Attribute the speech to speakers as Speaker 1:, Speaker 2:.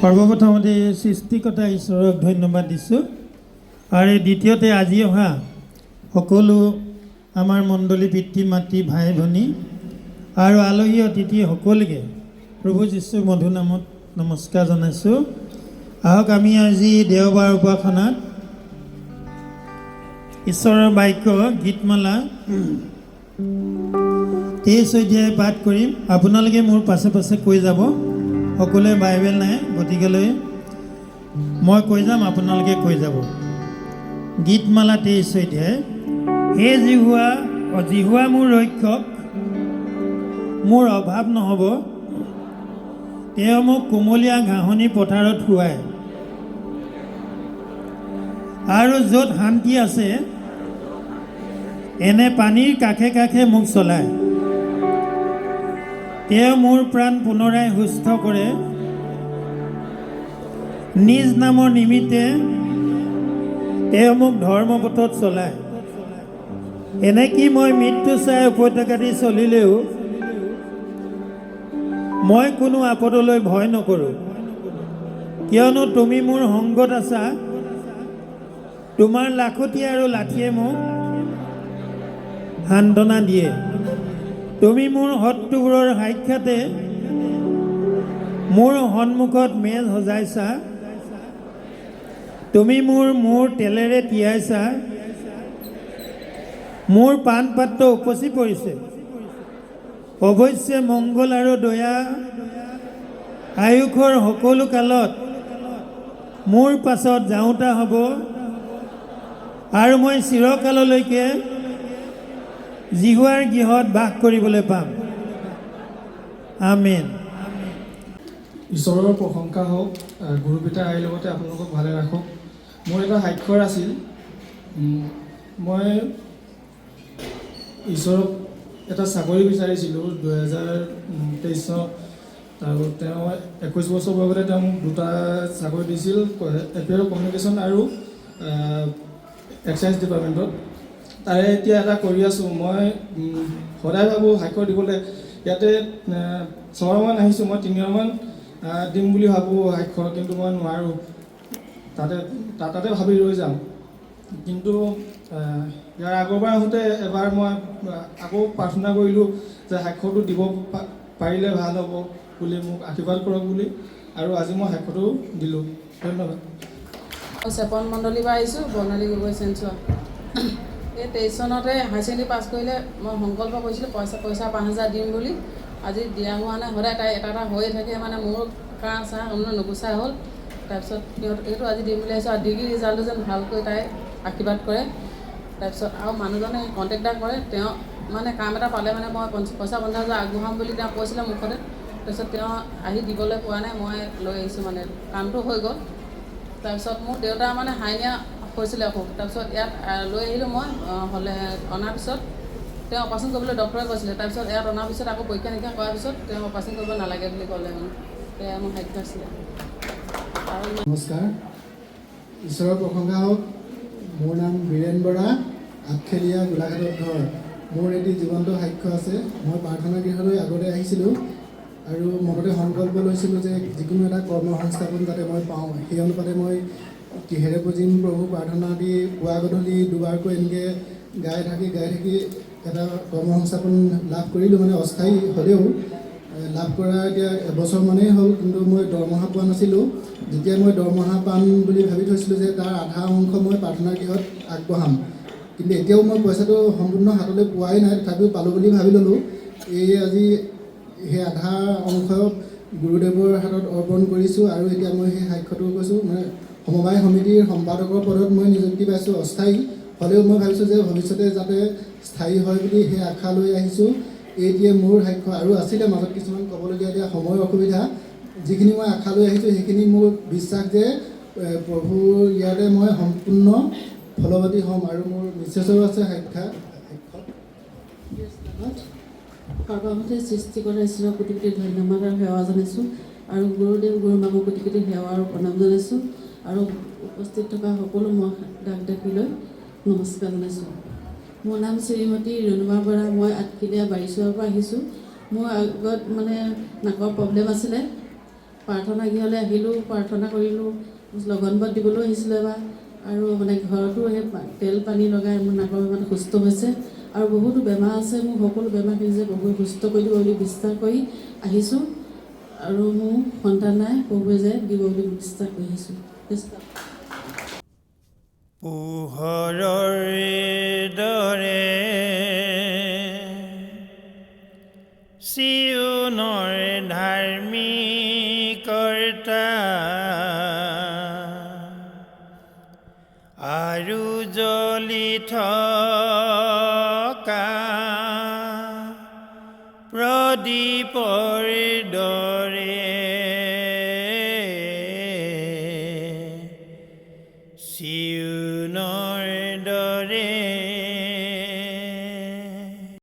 Speaker 1: সৰ্বপ্ৰথমতে সৃষ্টিকৰ্তা ঈশ্বৰক ধন্যবাদ দিছোঁ আৰু দ্বিতীয়তে আজি অহা সকলো আমাৰ মণ্ডলী পিতৃ মাতৃ ভাই ভনী আৰু আলহী অতিথি সকলোকে প্ৰভু যীশুৰ মধুৰ নামত নমস্কাৰ জনাইছোঁ। আহক আমি আজি দেওবাৰ উপাসনাত ঈশ্বৰৰ বাক্য গীতমালা 23 অধ্যায় পাঠ কৰিম। আপোনালোকে মোৰ পাছে পাছে কৈ যাব। সকলোৱে বাইবেল নাই, গতিকেলৈ মই কৈ যাম, আপোনালোকে কৈ যাব। গীতমালা 23 অধ্যায়। হে জিহুৱা মোৰ ৰক্ষক, মোৰ অভাৱ নহ'ব। তেওঁ মোক কোমলীয়া ঘাঁহনি পথাৰত শুৱায় আৰু য'ত শান্তি আছে এনে পানীৰ কাষে কাষে মোক চলায়। তেওঁ মোৰ প্ৰাণ পুনৰাই সুস্থ কৰে। নিজ নামৰ নিমিত্তে তেওঁ মোক ধৰ্মপথত চলায়। এনেকি মই মৃত্যু চাই উপত্যকা দি চলিলেও মই কোনো আপদলৈ ভয় নকৰোঁ, কিয়নো তুমি মোৰ সংগত আছা। তোমাৰ লাখুটি আৰু লাঠিয়ে মোক সান্তনা দিয়ে। তুমি মোৰ শত্ৰুবোৰৰ সাক্ষাতে মোৰ সন্মুখত মেজ সজাইছা। তুমি মোৰ মূৰ তেলেৰে তিয়াইছা। মোৰ পাণ পাত্ৰ উপচি পৰিছে। অৱশ্যে মংগল আৰু দয়া আয়ুসৰ সকলো কালত মোৰ পাছত যাওঁতা হ'ব আৰু মই চিৰকাললৈকে জিহুৱাৰ গৃহত বাস কৰিবলৈ পাম। আমেন।
Speaker 2: ঈশ্বৰৰ প্ৰশংসা হওক। গুৰু পিতাৰ আইৰ লগতে আপোনালোকক ভালে ৰাখক। মোৰ এটা সাক্ষৰ আছিল। মই ঈশ্বৰক এটা চাকৰি বিচাৰিছিলোঁ 2023 চনত, আৰু তেওঁ 21 বছৰ বয়সতে তেওঁ মোক দুটা চাকৰি দিছিল, এফেয়াৰ কমিউনিকেশ্যন আৰু এক্সাইজ ডিপাৰ্টমেণ্টত। তাৰে এতিয়া এটা কৰি আছোঁ। মই সদায় ভাবোঁ সাক্ষৰ দিবলৈ। ইয়াতে 6 মাহমান আহিছোঁ, মই 3 মাহমান দিম বুলি ভাবোঁ সাক্ষৰ, কিন্তু মই নোৱাৰোঁ। তাতে ভাবি ৰৈ যাম। কিন্তু ইয়াৰ আগৰবাৰ আহোঁতে এবাৰ মই আকৌ প্ৰাৰ্থনা কৰিলোঁ যে সাক্ষৰটো দিব পাৰিলে ভাল হ'ব বুলি, মোক আশীৰ্বাদ কৰক বুলি, আৰু আজি মই সাক্ষৰটো দিলোঁ। ধন্যবাদ।
Speaker 3: মই চেপন মণ্ডলীৰ পৰা আহিছোঁ, বৰ্ণালী গগৈ চেঞ্চুৱা। এই 23 চনতে হাই ছেকেণ্ডেৰী পাছ কৰিলে মই সংকল্প কৰিছিলোঁ পইচা 5,000 দিম বুলি। আজি দিয়া হোৱা নাই। সদায় তাই এটা হৈয়ে থাকে, মানে মোৰ কাহ চাহ নুগুচাই হ'ল। তাৰপিছত এইটো আজি দিম বুলি আহিছোঁ। আৰু ডিগ্ৰী ৰিজাল্টটো যেন ভালকৈ তাই আশীৰ্বাদ কৰে। তাৰপিছত আৰু মানুহজনে কণ্টেক্টাৰ কৰে। তেওঁ মানে কাম এটা পালে মানে মই পইচা 50,000 আগবঢ়াম বুলি তেওঁ কৈছিলে মুখতে। তাৰপিছত তেওঁ আহি দিবলৈ পোৱা নাই, মই লৈ আহিছোঁ। মানে কামটো হৈ গ'ল। তাৰপিছত মোৰ দেউতা মানে হাইনিয়া হৈছিলে অসুখ। তাৰপিছত ইয়াত লৈ আহিলোঁ মই। অনাৰ পিছত তেওঁ অপাৰেশ্যন কৰিবলৈ ডক্টৰে কৈছিলে। তাৰপিছত ইয়াত অনাৰ পিছত আকৌ পৰীক্ষা নিৰীক্ষা কৰাৰ পিছত তেওঁ অপাৰেশ্যন কৰিব নালাগে বুলি ক'লে। মানে সেয়া মোৰ সাধ্য আছিলে। আৰু
Speaker 4: নমস্কাৰ। ঈশ্বৰৰ প্ৰশংসা হওক। মোৰ নাম বীৰেণ বৰা, আঠখেলীয়া, গোলাঘাটত ঘৰ। মোৰ এটি জীৱন্ত সাক্ষ্য আছে। মই প্ৰাৰ্থনা গৃহলৈ আগতে আহিছিলোঁ আৰু মনতে সংকল্প লৈছিলোঁ যে যিকোনো এটা কৰ্ম সংস্থাপন যাতে মই পাওঁ। সেই অনুপাতে মই কিহেৰে পুজিম প্ৰভু প্ৰাৰ্থনা দি পুৱা গধূলি দুবাৰকৈ এনেকৈ গাই থাকি এটা কৰ্ম সংস্থাপন লাভ কৰিলোঁ। মানে অস্থায়ী হ'লেও লাভ কৰা এতিয়া এবছৰমানেই হ'ল, কিন্তু মই দৰমহা পোৱা নাছিলোঁ। যেতিয়া মই দৰমহা পাম বুলি ভাবি থৈছিলোঁ যে তাৰ আধা অংশ মই প্ৰাৰ্থনা গৃহত আগবঢ়াম, কিন্তু এতিয়াও মই পইচাটো সম্পূৰ্ণ হাতলৈ পোৱাই নাই। তথাপিও পালোঁ বুলি ভাবি ল'লোঁ। আজি সেই আধা অংশ গুৰুদেৱৰ হাতত অৰ্পণ কৰিছোঁ, আৰু এতিয়া মই সেই সাক্ষ্যটো কৈছোঁ। মানে সমবায় সমিতিৰ সম্পাদকৰ পদত মই নিযুক্তি পাইছোঁ, অস্থায়ী হ'লেও মই ভাবিছোঁ যে ভৱিষ্যতে যাতে স্থায়ী হয় বুলি সেই আশা লৈ আহিছোঁ। এইটোৱে মোৰ সাক্ষ্য। আৰু আছিলে মাজত কিছুমান ক'বলগীয়া, এতিয়া সময়ৰ অসুবিধা। যিখিনি মই আশা লৈ আহিছোঁ সেইখিনি মোৰ বিশ্বাস যে প্ৰভুৰ ইয়াতে মই সম্পূৰ্ণ ফলৱতী হ'ম, আৰু মোৰ মিছেছৰো আছে সাক্ষাৎ।
Speaker 3: সৰ্বমতে সৃষ্টি কৰা ঈশ্বৰৰ কোটি কোটি ধন্যবাদ আৰু সেৱা জনাইছোঁ, আৰু গুৰুদেৱ গুৰুমাকক কোটি কোটি সেৱা আৰু প্ৰণাম জনাইছোঁ, আৰু উপস্থিত থকা সকলো মই ডাক ডাকিলৈ নমস্কাৰ জনাইছোঁ। মোৰ নাম শ্ৰীমতী ৰুণুমা বৰা। মই আঠখেলীয়া বাৰিচুৱাৰ পৰা আহিছোঁ। মোৰ আগত মানে নাকৰ প্ৰব্লেম আছিলে।
Speaker 5: প্ৰাৰ্থনা গৃহলৈ আহিলোঁ, প্ৰাৰ্থনা কৰিলোঁ, লগনবত দিবলৈ আহিছিলোঁ এবাৰ, আৰু মানে ঘৰতো সেই তেল পানী লগাই মোৰ নাকৰ বেমাৰ সুস্থ হৈছে, আৰু বহুতো বেমাৰ আছে, মোৰ সকলো বেমাৰখিনি যে প্ৰভুৱে সুস্থ কৰি দিব বুলি বিশ্বাস কৰি আহিছোঁ, আৰু মোৰ সন্তান নাই, প্ৰভুৱে যে দিব বুলি বিশ্বাস কৰি আহিছোঁ।
Speaker 1: পোহৰৰ দৰে চিউনৰ ধাৰ্মিকৰ্তা আৰু জ্বলি থকা প্ৰদীপৰ দৰে